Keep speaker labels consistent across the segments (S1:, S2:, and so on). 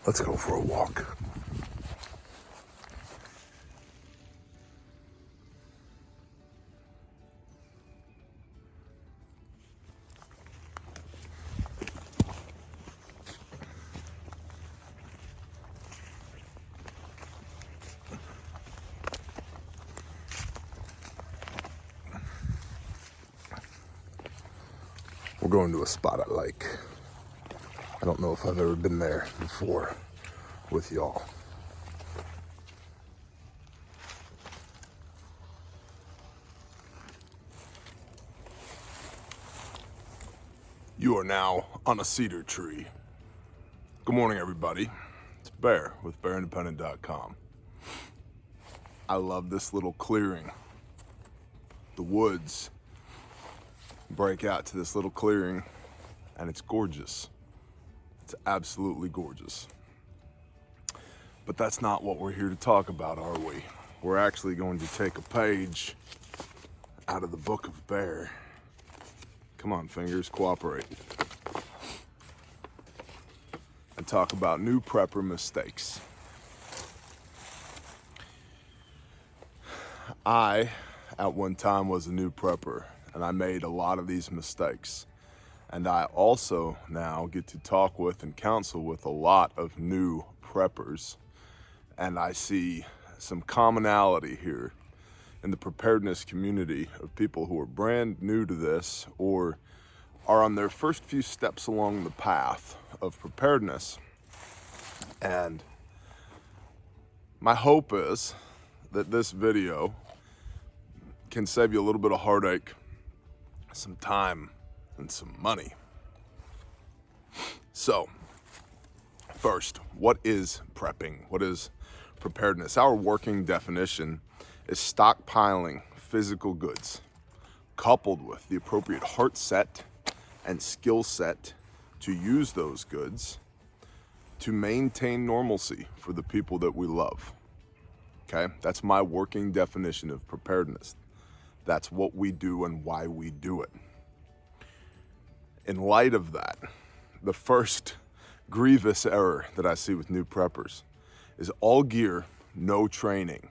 S1: Let's go for a walk. We're going to a spot I like. I don't know if I've ever been there before with y'all. You are now on a cedar tree. Good morning, everybody. It's Bear with BearIndependent.com. I love this little clearing. The woods break out to this little clearing, and it's gorgeous. It's absolutely gorgeous. But that's not what we're here to talk about, are we? We're actually going to take a page out of the book of Bear. Come on, fingers, cooperate. And talk about new prepper mistakes. I, at one time, was a new prepper, and I made a lot of these mistakes. And I also now get to talk with and counsel with a lot of new preppers. And I see some commonality here in the preparedness community of people who are brand new to this or are on their first few steps along the path of preparedness. And my hope is that this video can save you a little bit of heartache, some time, and some money. So, first, what is prepping? What is preparedness? Our working definition is stockpiling physical goods, coupled with the appropriate heart set and skill set to use those goods to maintain normalcy for the people that we love. Okay, that's my working definition of preparedness. That's what we do and why we do it. In light of that, the first grievous error that I see with new preppers is all gear, no training.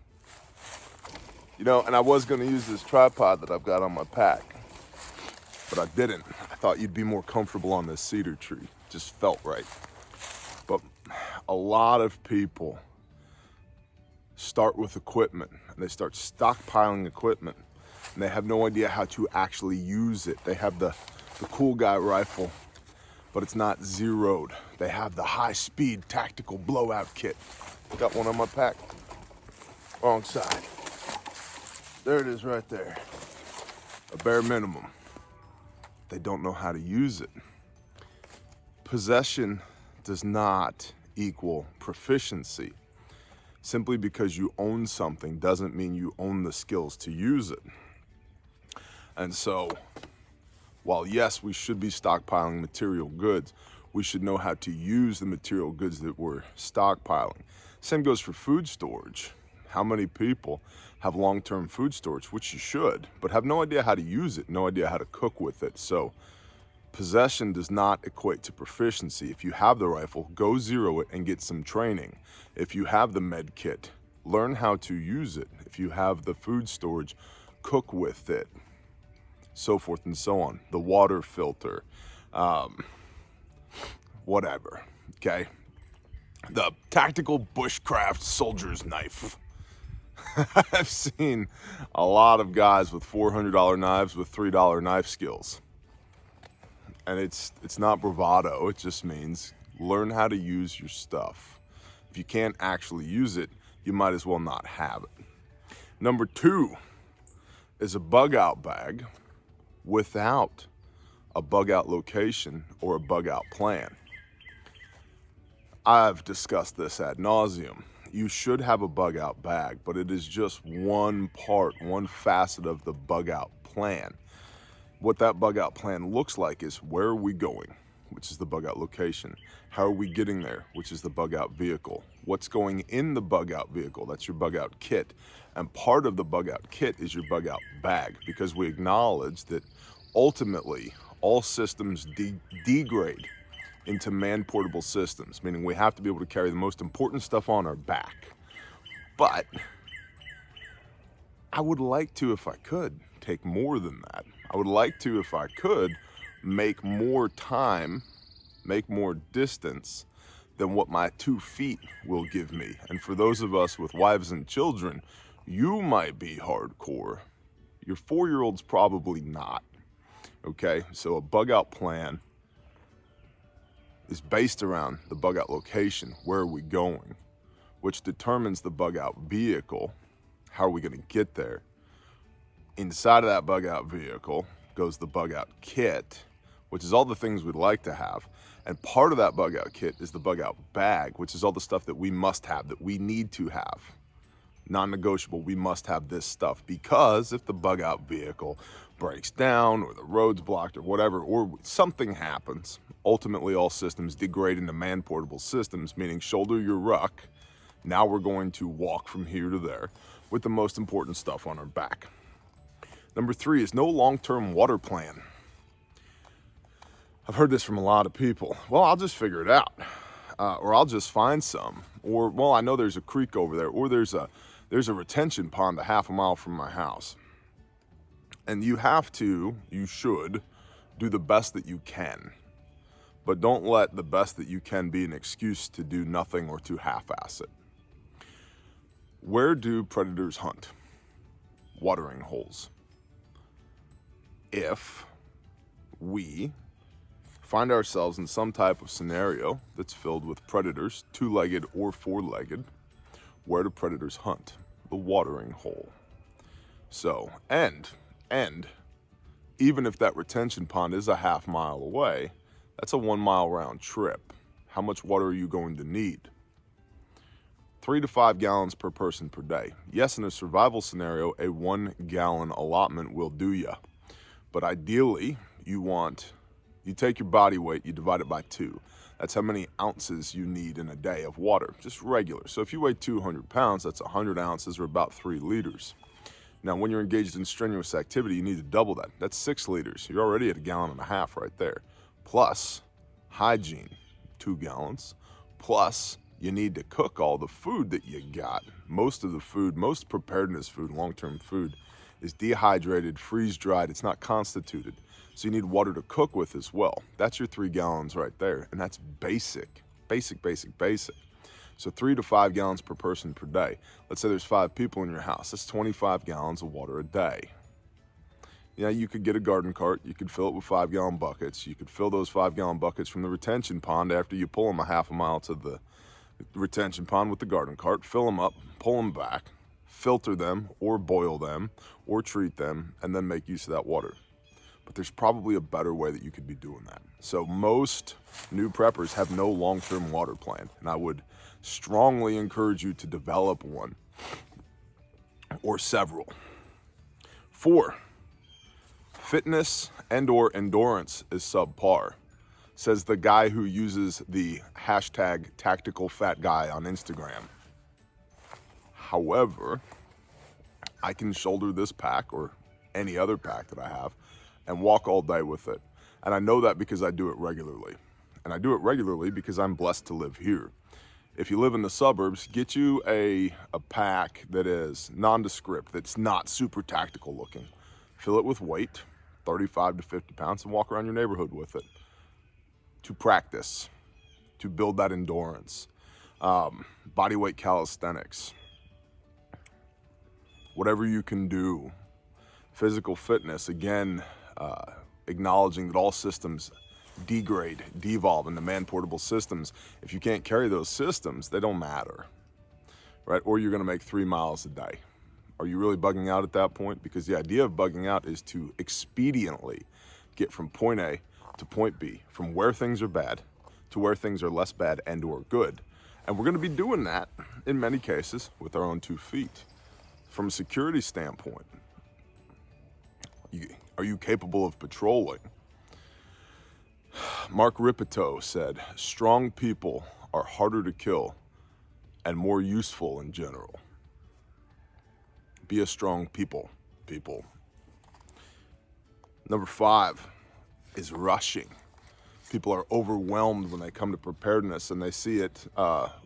S1: You know, and I was gonna use this tripod that I've got on my pack, but I didn't. I thought you'd be more comfortable on this cedar tree. Just felt right. But a lot of people start with equipment and they start stockpiling equipment and they have no idea how to actually use it. They have the cool guy rifle, but it's not zeroed. They have the high-speed tactical blowout kit. Got one on my pack. Wrong side. There it is right there. A bare minimum. They don't know how to use it. Possession does not equal proficiency. Simply because you own something doesn't mean you own the skills to use it. And so, while yes, we should be stockpiling material goods, we should know how to use the material goods that we're stockpiling. Same goes for food storage. How many people have long-term food storage, which you should, but have no idea how to use it, no idea how to cook with it. So possession does not equate to proficiency. If you have the rifle, go zero it and get some training. If you have the med kit, learn how to use it. If you have the food storage, cook with it. So forth and so on. The water filter, whatever, okay? The tactical bushcraft soldier's knife. I've seen a lot of guys with $400 knives with $3 knife skills. And it's not bravado, it just means learn how to use your stuff. If you can't actually use it, you might as well not have it. Number 2 is a bug out bag without a bug out location or a bug out plan. I've discussed this ad nauseum. You should have a bug out bag, but it is just one part, one facet of the bug out plan. What that bug out plan looks like is where are we going, which is the bug out location. How are we getting there, which is the bug out vehicle. What's going in the bug out vehicle, that's your bug out kit. And part of the bug out kit is your bug out bag, because we acknowledge that ultimately all systems degrade into man-portable systems, meaning we have to be able to carry the most important stuff on our back. But I would like to, if I could, take more than that. I would like to, if I could, make more time, make more distance than what my 2 feet will give me. And for those of us with wives and children, you might be hardcore. Your 4-year-old's probably not. Okay, so a bug out plan is based around the bug out location. Where are we going? Which determines the bug out vehicle. How are we going to get there? Inside of that bug out vehicle goes the bug out kit, which is all the things we'd like to have. And part of that bug out kit is the bug out bag, which is all the stuff that we must have, that we need to have. Non-negotiable, we must have this stuff, because if the bug out vehicle breaks down or the road's blocked or whatever, or something happens, ultimately all systems degrade into man-portable systems, meaning shoulder your ruck. Now we're going to walk from here to there with the most important stuff on our back. Number 3 is no long-term water plan. I've heard this from a lot of people. Well, I'll just figure it out, or I'll just find some, or well, I know there's a creek over there, or there's a retention pond a half a mile from my house. And you should do the best that you can, but don't let the best that you can be an excuse to do nothing or to half-ass it. Where do predators hunt? Watering holes. If we find ourselves in some type of scenario that's filled with predators, 2-legged or 4-legged, where do predators hunt? The watering hole. So, and even if that retention pond is a half mile away, that's a 1 mile round trip. How much water are you going to need? 3 to 5 gallons per person per day. Yes, in a survival scenario, a 1 gallon allotment will do ya. But ideally, you take your body weight, you divide it by 2. That's how many ounces you need in a day of water, just regular. So if you weigh 200 pounds, that's 100 ounces or about 3 liters. Now, when you're engaged in strenuous activity, you need to double that. That's 6 liters. You're already at 1.5 gallons right there. Plus hygiene, 2 gallons. Plus you need to cook all the food that you got. Most of the food, most preparedness food, long-term food, is dehydrated, freeze-dried. It's not constituted. So you need water to cook with as well. That's your 3 gallons right there. And that's basic. So 3 to 5 gallons per person per day. Let's say there's 5 people in your house. That's 25 gallons of water a day. Yeah, you could get a garden cart. You could fill it with 5-gallon buckets. You could fill those 5-gallon buckets from the retention pond after you pull them a half a mile to the retention pond with the garden cart. Fill them up, pull them back, filter them or boil them or treat them, and then make use of that water. But there's probably a better way that you could be doing that. So most new preppers have no long-term water plan, and I would strongly encourage you to develop one or several. 4, fitness and or endurance is subpar, says the guy who uses the hashtag tactical fat guy on Instagram. However, I can shoulder this pack or any other pack that I have and walk all day with it. And I know that because I do it regularly. And I do it regularly because I'm blessed to live here. If you live in the suburbs, get you a pack that is nondescript, that's not super tactical looking. Fill it with weight, 35 to 50 pounds, and walk around your neighborhood with it. To practice, to build that endurance. Body weight calisthenics. Whatever you can do. Physical fitness, again, acknowledging that all systems degrade, devolve into man-portable systems. If you can't carry those systems, they don't matter, right? Or you're gonna make 3 miles a day. Are you really bugging out at that point? Because the idea of bugging out is to expediently get from point A to point B, from where things are bad to where things are less bad and or good. And we're gonna be doing that in many cases with our own 2 feet. From a security standpoint, are you capable of patrolling? Mark Ripito said, strong people are harder to kill and more useful in general. Be a strong people. Number 5 is rushing. People are overwhelmed when they come to preparedness, and they see it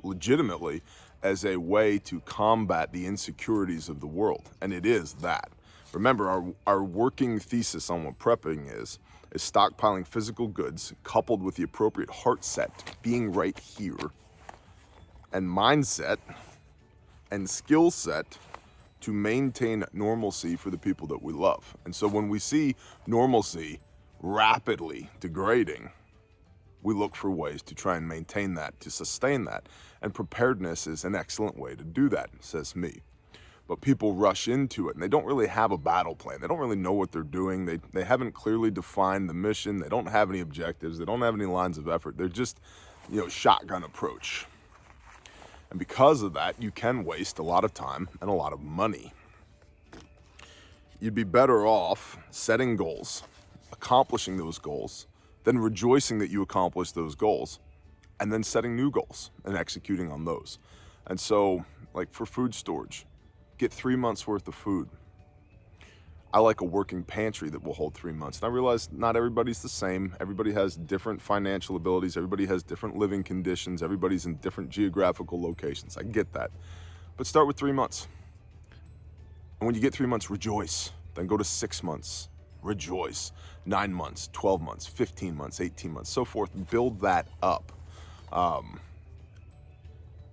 S1: legitimately as a way to combat the insecurities of the world. And it is that. Remember, our working thesis on what prepping is stockpiling physical goods coupled with the appropriate heart set, being right here, and mindset and skill set to maintain normalcy for the people that we love. And so when we see normalcy rapidly degrading, we look for ways to try and maintain that, to sustain that. And preparedness is an excellent way to do that, says me. But people rush into it and they don't really have a battle plan. They don't really know what they're doing. They haven't clearly defined the mission. They don't have any objectives. They don't have any lines of effort. They're just, shotgun approach. And because of that, you can waste a lot of time and a lot of money. You'd be better off setting goals, accomplishing those goals, then rejoicing that you accomplished those goals, and then setting new goals and executing on those. And so, like for food storage, get 3 months worth of food. I like a working pantry that will hold 3 months. And I realize not everybody's the same. Everybody has different financial abilities. Everybody has different living conditions. Everybody's in different geographical locations. I get that. But start with 3 months. And when you get 3 months, rejoice. Then go to 6 months. Rejoice. 9 months, 12 months, 15 months, 18 months, so forth. Build that up.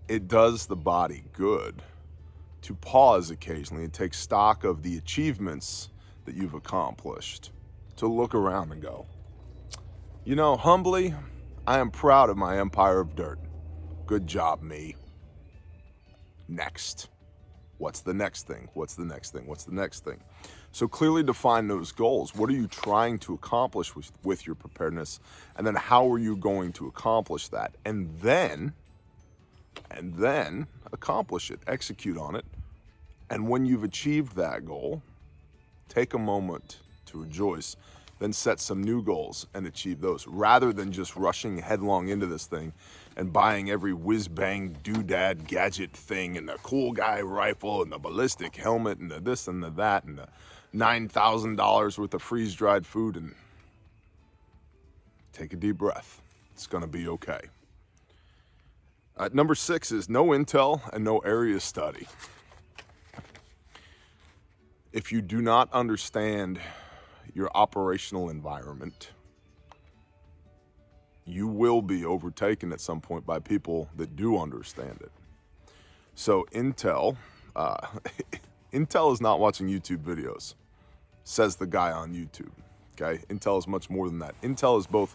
S1: It does the body good to pause occasionally and take stock of the achievements that you've accomplished, to look around and go, humbly, I am proud of my empire of dirt. Good job, me. Next. What's the next thing? What's the next thing? What's the next thing? So clearly define those goals. What are you trying to accomplish with your preparedness? And then how are you going to accomplish that? And then accomplish it, execute on it. And when you've achieved that goal, take a moment to rejoice, then set some new goals and achieve those, rather than just rushing headlong into this thing and buying every whiz-bang doodad gadget thing and the cool guy rifle and the ballistic helmet and the this and the that and the $9,000 worth of freeze-dried food. And take a deep breath. It's gonna be okay. Number 6 is no intel and no area study. If you do not understand your operational environment, you will be overtaken at some point by people that do understand it. So intel is not watching YouTube videos, says the guy on YouTube, okay? Intel is much more than that. Intel is both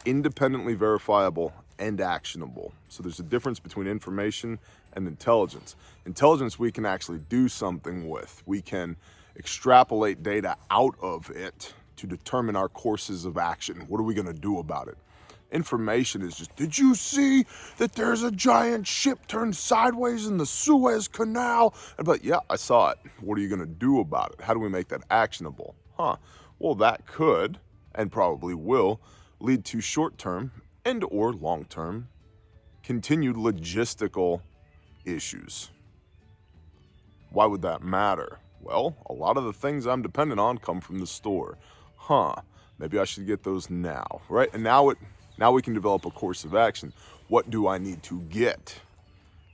S1: independently verifiable and actionable. So there's a difference between information and intelligence. Intelligence we can actually do something with. We can extrapolate data out of it to determine our courses of action. What are we gonna do about it? Information is just, did you see that there's a giant ship turned sideways in the Suez Canal? But yeah, I saw it. What are you gonna do about it? How do we make that actionable? Well, that could, and probably will, lead to short-term and or long-term continued logistical issues. Why would that matter? Well, a lot of the things I'm dependent on come from the store. Maybe I should get those now, right? And now we can develop a course of action. What do I need to get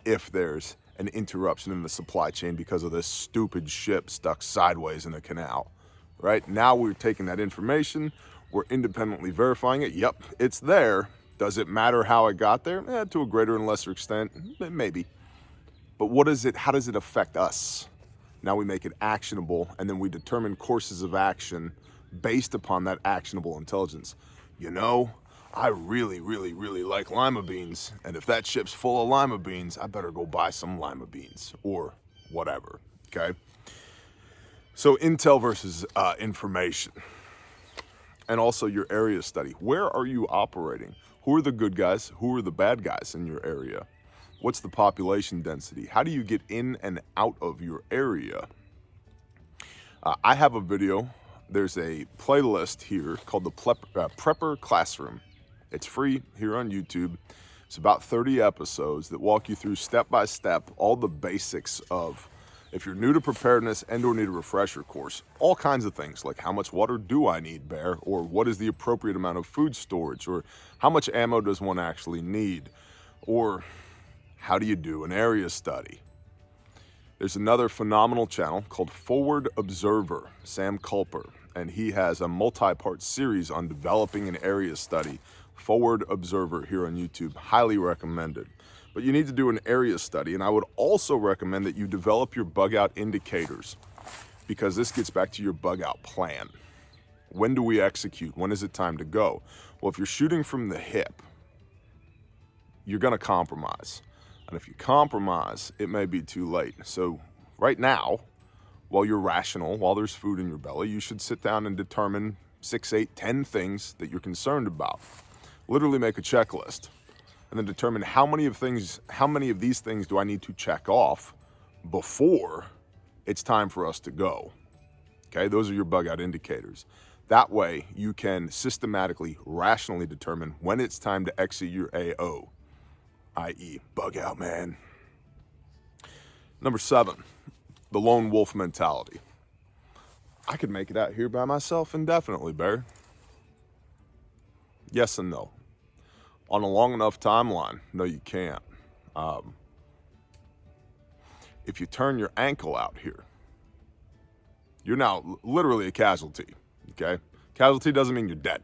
S1: if there's an interruption in the supply chain because of this stupid ship stuck sideways in a canal, right? Now we're taking that information, we're independently verifying it. Yep, it's there. Does it matter how it got there? To a greater and lesser extent, maybe. But how does it affect us? Now we make it actionable, and then we determine courses of action based upon that actionable intelligence. I really, really, really like lima beans, and if that ship's full of lima beans, I better go buy some lima beans, or whatever, okay? So intel versus information. And also your area study. Where are you operating? Who are the good guys? Who are the bad guys in your area? What's the population density? How do you get in and out of your area? I have a video. There's a playlist here called the Prepper Classroom. It's free here on YouTube. It's about 30 episodes that walk you through step by step all the basics of If you're new to preparedness and or need a refresher course, all kinds of things like how much water do I need, Bear, or what is the appropriate amount of food storage, or how much ammo does one actually need, or how do you do an area study? There's another phenomenal channel called Forward Observer, Sam Culper, and he has a multi-part series on developing an area study. Forward Observer here on YouTube, highly recommended. But you need to do an area study, and I would also recommend that you develop your bug out indicators, because this gets back to your bug out plan. When do we execute? When is it time to go? Well, if you're shooting from the hip, you're gonna compromise. And if you compromise, it may be too late. So right now, while you're rational, while there's food in your belly, you should sit down and determine 6, 8, 10 things that you're concerned about. Literally make a checklist. And then determine how many of these things do I need to check off before it's time for us to go. Okay, those are your bug out indicators. That way you can systematically, rationally determine when it's time to exit your AO, i.e. bug out, man. Number 7, the lone wolf mentality. I could make it out here by myself indefinitely, Bear. Yes and no. On a long enough timeline, no, you can't. If you turn your ankle out here, you're now literally a casualty, okay? Casualty doesn't mean you're dead.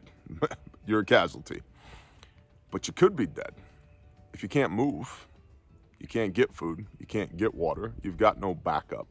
S1: You're a casualty. But you could be dead. If you can't move, you can't get food, you can't get water, you've got no backup.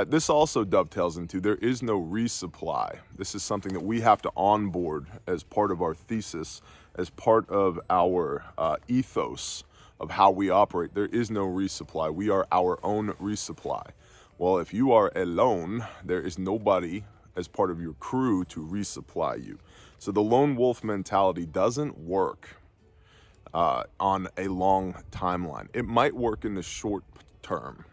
S1: This also dovetails into there is no resupply. This is something that we have to onboard as part of our thesis, as part of our ethos of how we operate. There is no resupply. We are our own resupply. Well, if you are alone, there is nobody as part of your crew to resupply you. So the lone wolf mentality doesn't work on a long timeline. It might work in the short term,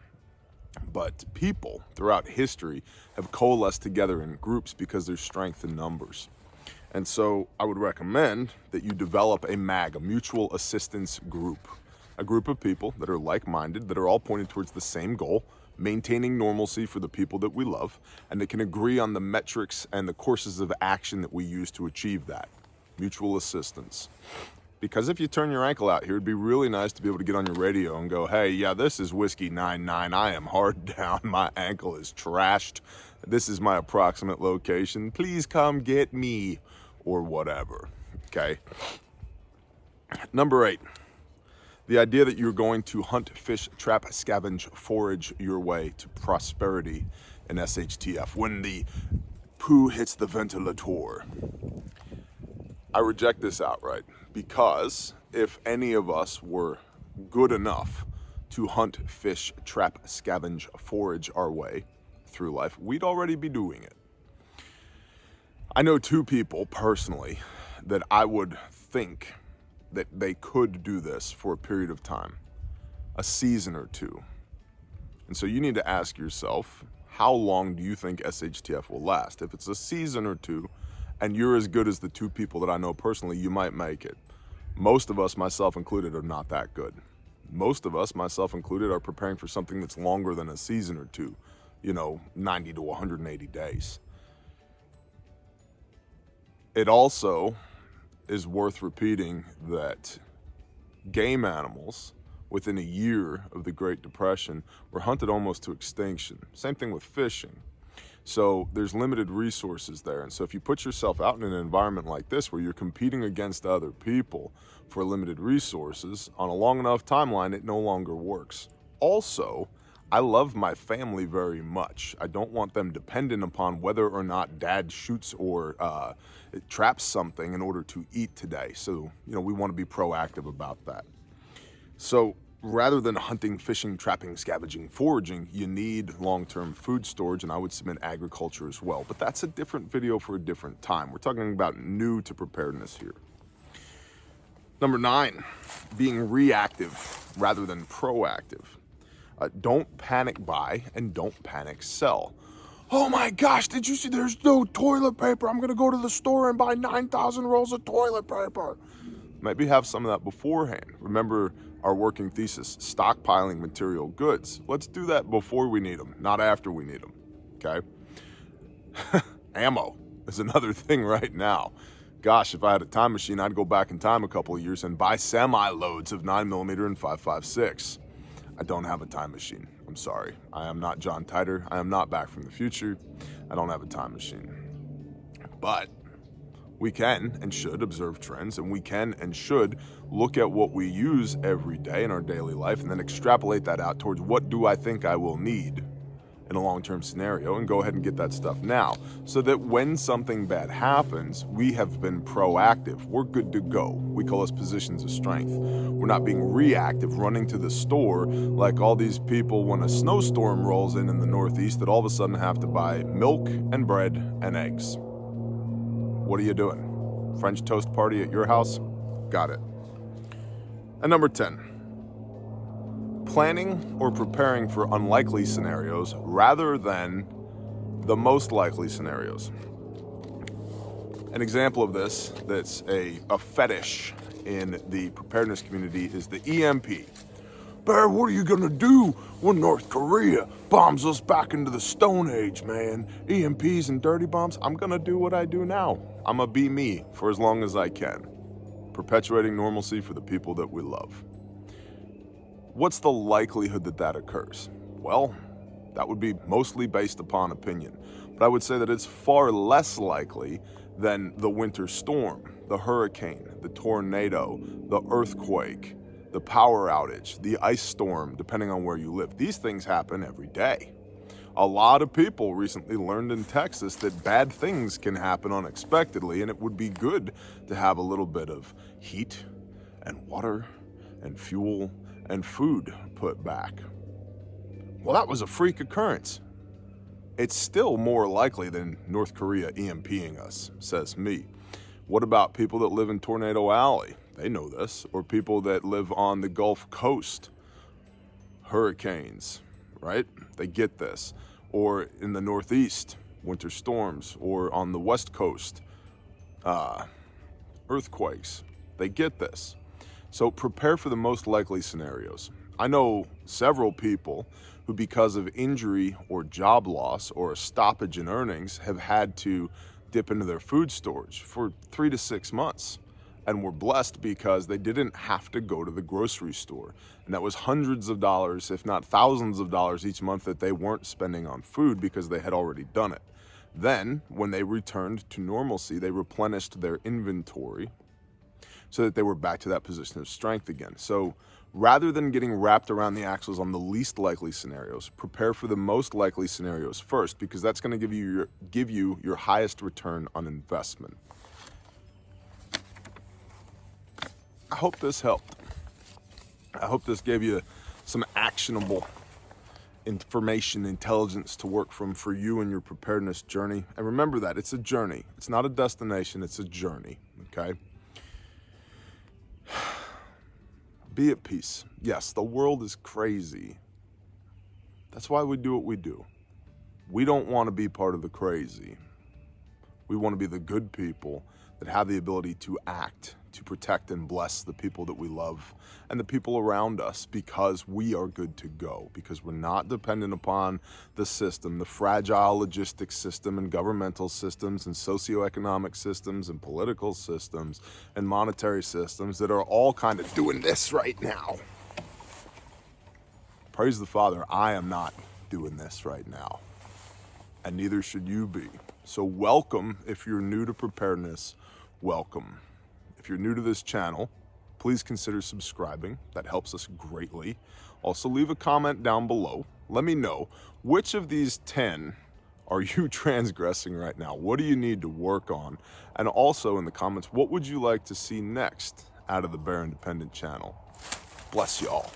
S1: but people throughout history have coalesced together in groups because there's strength in numbers. And so I would recommend that you develop a MAG, a mutual assistance group, a group of people that are like-minded, that are all pointed towards the same goal, maintaining normalcy for the people that we love, and that can agree on the metrics and the courses of action that we use to achieve that. Mutual assistance. Because if you turn your ankle out here, it'd be really nice to be able to get on your radio and go, hey, yeah, this is Whiskey 99. I am hard down. My ankle is trashed. This is my approximate location. Please come get me, or whatever, okay? Number 8, the idea that you're going to hunt, fish, trap, scavenge, forage your way to prosperity in SHTF when the poo hits the ventilator. I reject this outright, because if any of us were good enough to hunt, fish, trap, scavenge, forage our way through life, we'd already be doing it. I know 2 people personally that I would think that they could do this for a period of time, a season or 2. And so you need to ask yourself, how long do you think SHTF will last? If it's a season or 2, and you're as good as the 2 people that I know personally, you might make it. Most of us, myself included, are not that good. Most of us, myself included, are preparing for something that's longer than a season or 2, 90 to 180 days. It also is worth repeating that game animals within a year of the Great Depression were hunted almost to extinction. Same thing with fishing. So there's limited resources there. And so if you put yourself out in an environment like this where you're competing against other people for limited resources, on a long enough timeline, it no longer works. Also, I love my family very much. I don't want them dependent upon whether or not dad shoots or traps something in order to eat today. So, we want to be proactive about that. So rather than hunting, fishing, trapping, scavenging, foraging, you need long-term food storage, and I would submit agriculture as well. But that's a different video for a different time. We're talking about new to preparedness here. Number 9, being reactive rather than proactive. Don't panic buy and don't panic sell. Oh my gosh, did you see there's no toilet paper? I'm gonna go to the store and buy 9,000 rolls of toilet paper. Maybe have some of that beforehand. Remember our working thesis, stockpiling material goods. Let's do that before we need them, not after we need them, okay? Ammo is another thing right now. Gosh, if I had a time machine, I'd go back in time a couple of years and buy semi-loads of 9mm and 5.56. I don't have a time machine. I'm sorry. I am not John Titor. I am not Back from the Future. I don't have a time machine. But we can and should observe trends, and we can and should look at what we use every day in our daily life and then extrapolate that out towards what do I think I will need in a long-term scenario, and go ahead and get that stuff now, so that when something bad happens, we have been proactive. We're good to go. We call us positions of strength. We're not being reactive, running to the store like all these people when a snowstorm rolls in the Northeast that all of a sudden have to buy milk and bread and eggs. What are you doing? French toast party at your house? Got it. And number 10. Planning or preparing for unlikely scenarios rather than the most likely scenarios. An example of this that's a fetish in the preparedness community is the EMP. Bear, what are you gonna do when North Korea bombs us back into the Stone Age, man? EMPs and dirty bombs? I'm gonna do what I do now. I'm gonna be me for as long as I can, perpetuating normalcy for the people that we love. What's the likelihood that that occurs? Well, that would be mostly based upon opinion, but I would say that it's far less likely than the winter storm, the hurricane, the tornado, the earthquake, the power outage, the ice storm, depending on where you live. These things happen every day. A lot of people recently learned in Texas that bad things can happen unexpectedly, and it would be good to have a little bit of heat and water and fuel and food put back. Well, that was a freak occurrence. It's still more likely than North Korea EMPing us, says me. What about people that live in Tornado Alley? They know this. Or people that live on the Gulf Coast. Hurricanes, right? They get this. Or in the Northeast, winter storms. Or on the West Coast, earthquakes. They get this. So prepare for the most likely scenarios. I know several people who, because of injury or job loss or a stoppage in earnings, have had to dip into their food storage for 3 to 6 months. And were blessed because they didn't have to go to the grocery store. And that was hundreds of dollars, if not thousands of dollars each month that they weren't spending on food because they had already done it. Then, when they returned to normalcy, they replenished their inventory so that they were back to that position of strength again. So rather than getting wrapped around the axles on the least likely scenarios, prepare for the most likely scenarios first, because that's going to give you your highest return on investment. I hope this helped. I hope this gave you some actionable information, intelligence to work from for you and your preparedness journey. And remember that it's a journey. It's not a destination, it's a journey, okay? Be at peace. Yes, the world is crazy. That's why we do what we do. We don't want to be part of the crazy. We want to be the good people that have the ability to act, to protect and bless the people that we love and the people around us, because we are good to go, because we're not dependent upon the system, the fragile logistics system and governmental systems and socioeconomic systems and political systems and monetary systems that are all kind of doing this right now. Praise the Father, I am not doing this right now, and neither should you be. So welcome. If you're new to preparedness, welcome. If you're new to this channel, please consider subscribing. That helps us greatly. Also, leave a comment down below. Let me know, which of these 10 are you transgressing right now? What do you need to work on? And also in the comments, what would you like to see next out of the Bear Independent channel? Bless y'all.